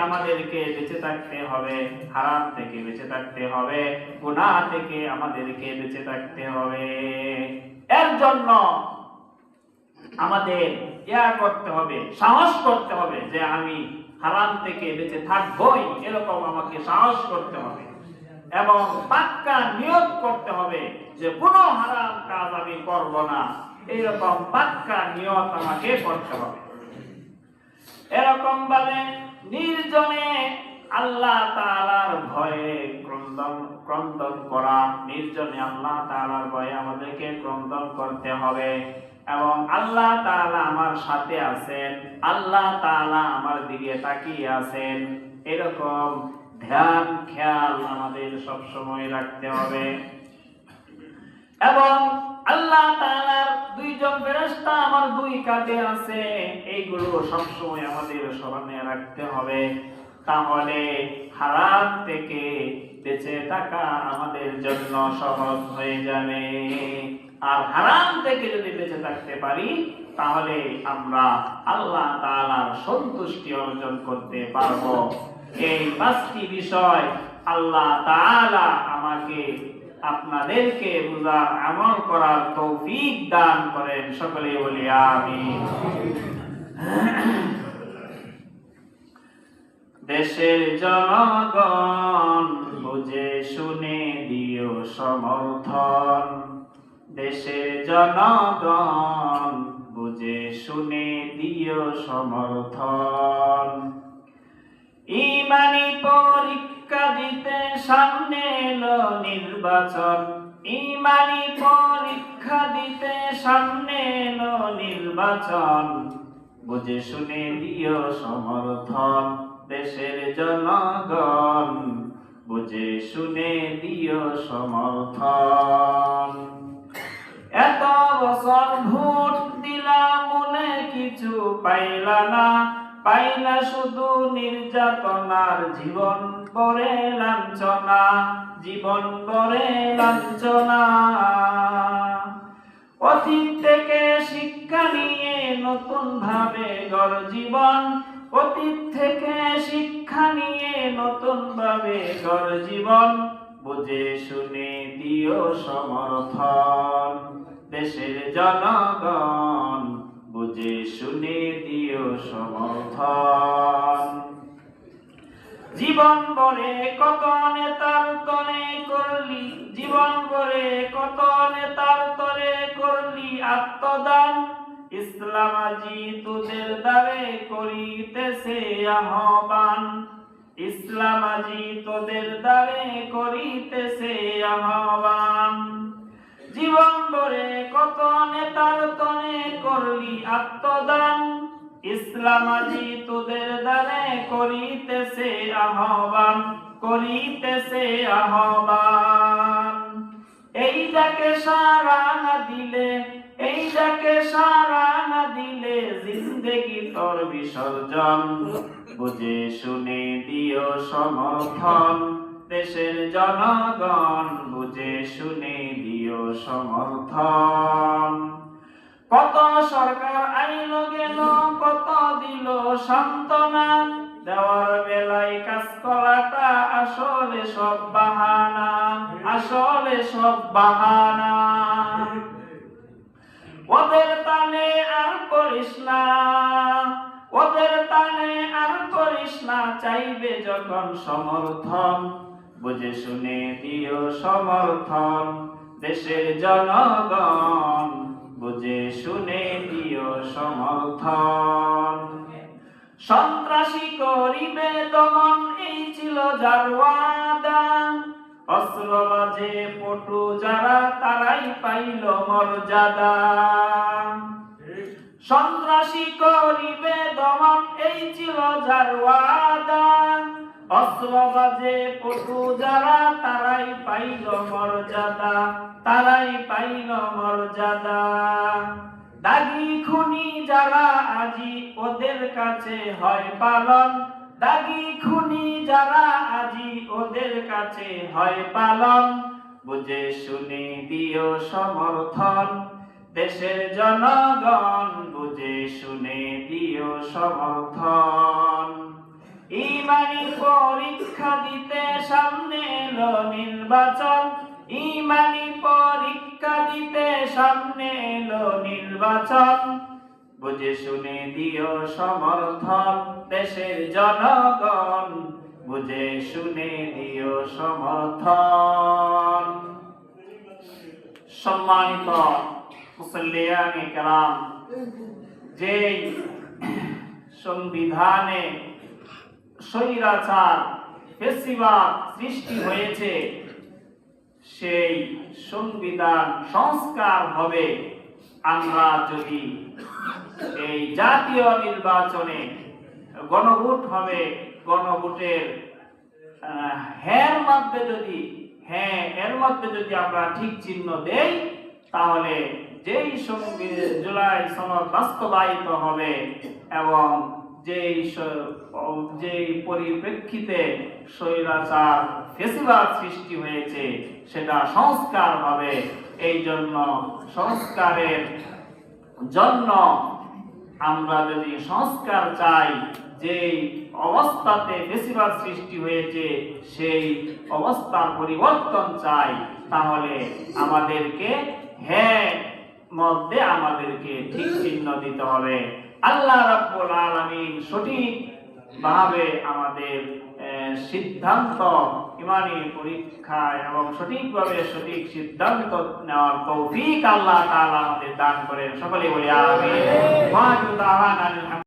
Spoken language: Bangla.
আমাদেরকে বেঁচে থাকতে হবে, হারাম থেকে বেঁচে থাকতে হবে, গুনাহ থেকে আমাদেরকে বেঁচে থাকতে হবে। এর জন্য আমাদের করতে হবে, সাহস করতে হবে যে আমি হারাম থেকে বেঁচে থাকবই, এরকম আমাকে সাহস করতে হবে এবং পাক্কা নিয়ত করতে হবে যে কোনো হারাম কাজ আমি করব না, এরকম পাক্কা নিয়ত আমাকে করতে হবে। এরকম ভাবে নির্জনে আল্লাহ তাআলার ভয়ে ক্রন্দন করা, নির্জনে আল্লাহ তাআলার ভয়ে আমাদেরকে ক্রন্দন করতে হবে এবং আল্লাহ তাআলা আমার সাথে আছেন, আল্লাহ তাআলা আমার দিকে তাকিয়ে আছেন, এরকম ধ্যান খেয়াল আমাদের সব সময় রাখতে হবে। এবং আল্লাহ তাআলার দুইজন ফেরেশতা আমার দুই কাঁধে আছে, এইগুলো সব সময় আমাদের স্মরণে রাখতে হবে। তাহলে হারাম থেকে বেঁচে থাকা আমাদের জন্য সহজ হয়ে যাবে। আর হারাম থেকে যদি বেঁচে থাকতে পারি তাহলে আমরা আল্লাহ তাআলার সন্তুষ্টি অর্জন করতে পারবো। এই পাঁচটি বিষয় আল্লাহ তাআলা আমাকে আপনাদেরকে বুঝার আমল করার তৌফিক দান করেন, সকলে বলি আমিন। দেশের জনগণ বুঝে শুনে দিও সমর্থন, দেশের জনগণ বুঝে শুনে দিও সমর্থন। ইমানি পরীক্ষা দিতে সামনে এলো নির্বাচন, ইমানি পরীক্ষা দিতে সামনে এলো নির্বাচন, বুঝে শুনে দিও সমর্থন, দেশের জনগণ বুঝে শুনে দিও সমর্থন। এত বছর ভোট দিলাম মনে কিছু পাইলা না, পাইলা শুধু নির্যাতনার জীবন করে লাঞ্ছনা, জীবন করে লাঞ্ছনা। অতীত থেকে শিক্ষা নিয়ে নতুন ভাবে গড় জীবন, অতীত থেকে শিক্ষা নিয়ে নতুন ভাবে গড় জীবন, বুঝে শুনে দিও সমর্থন, দেশের জনগণ বুঝে শুনে দিও সমর্থন। জীবন ভরে কত নেতার তরে করলি, জীবন ভরে কত নেতার তরে করলি আত্মদান, ইসলাম আজি তোদের দ্বারে করিতেছে আহ্বান, ইসলাম আজি তোদের দ্বারে করিতেছে আহ্বান। জীবন ভরে কত নেতার তরে করলি আত্মদান, ইসলাম আজি তোদের দ্বারে করিতেছে আহ্বান, করিতেছে আহ্বান। এই ডাকে সাড়া না দিলে, এই ডাকে সাড়া না দিলে জিন্দেগি তোর বিসর্জন, বুঝে শুনে দিও সমর্থন, দেশের জনগণ বুঝে শুনে দিও সমর্থন। কত সরকার আইলো গেল, কত দিল সান্ত্বনা, দেওয়ার বেলায় কাজ করাটা আসলে সব বাহানা, আসলে সব বাহানা। ওদের টানে আর করিস না, ওদের টানে আর করিস না, চাইবে যখন সমর্থন, বুঝে শুনে দিও সমর্থন, দেশের জনগণ বুঝে শুনে দিও সমর্থন। সন্ত্রাসী করিবে দমন, এই ছিল যার ওয়াদা, অস্ত্রবাজে পটু যারা তারাই পাইল মর্যাদা। সন্ত্রাসী করিবে দমন, এই ছিল যার ওয়াদা, অস্ত্রবাজে পটু যারা তারাই পাইল মর্যাদা, তারাই পাইল মর্যাদা। দাগি খুনি যারা আজি ওদের কাছে হয় পালন, দাগি খুনি যারা আজি ওদের কাছে হয় পালন, বুঝে শুনে দিও সমর্থন, দেশের জনগণ বুঝে শুনে দিও সমর্থন। ইমানি পরীক্ষা দিতে সামনে এলো নির্বাচন, ইমানি পরীক্ষা দিতে সামনে এলো নির্বাচন। বুঝে শুনে দিও সমর্থন দেশের জনগণ, বুঝে শুনে দিও সমর্থন। সম্মানিত মুসল্লিয়ানে কেরাম, যে সংবিধানে স্বৈরাচার ফ্যাসিবাদ সৃষ্টি হয়েছে, সেই সংবিধান সংস্কার হবে আমরা যদি এই জাতীয় নির্বাচনে গণভোট হবে, গণভোটের এর মধ্যে যদি আমরা ঠিক চিহ্ন দেই, তাহলে যেই জুলাই সনদ বাস্তবায়িত হবে এবং যেই পরিপ্রেক্ষিতে স্বৈরাচার ফ্যাসিবাদ সৃষ্টি হয়েছে সেটা সংস্কার হবে। এই জন্য সংস্কারের জন্য আমরা যদি সংস্কার চাই, যে অবস্থাতে ফ্যাসিবাদ সৃষ্টি হয়েছে সেই অবস্থার পরিবর্তন চাই, তাহলে আমাদেরকে আমাদেরকে ঠিক চিহ্ন দিতে হবে। আল্লাহ রাব্বুল আলামিন সঠিকভাবে আমাদের সিদ্ধান্ত, ইমানি পরীক্ষায় এবং সঠিকভাবে সঠিক সিদ্ধান্ত নেওয়ার তৌফিক আল্লাহ তাআলা আমাদের দান করেন। সকলে বলি আমিন।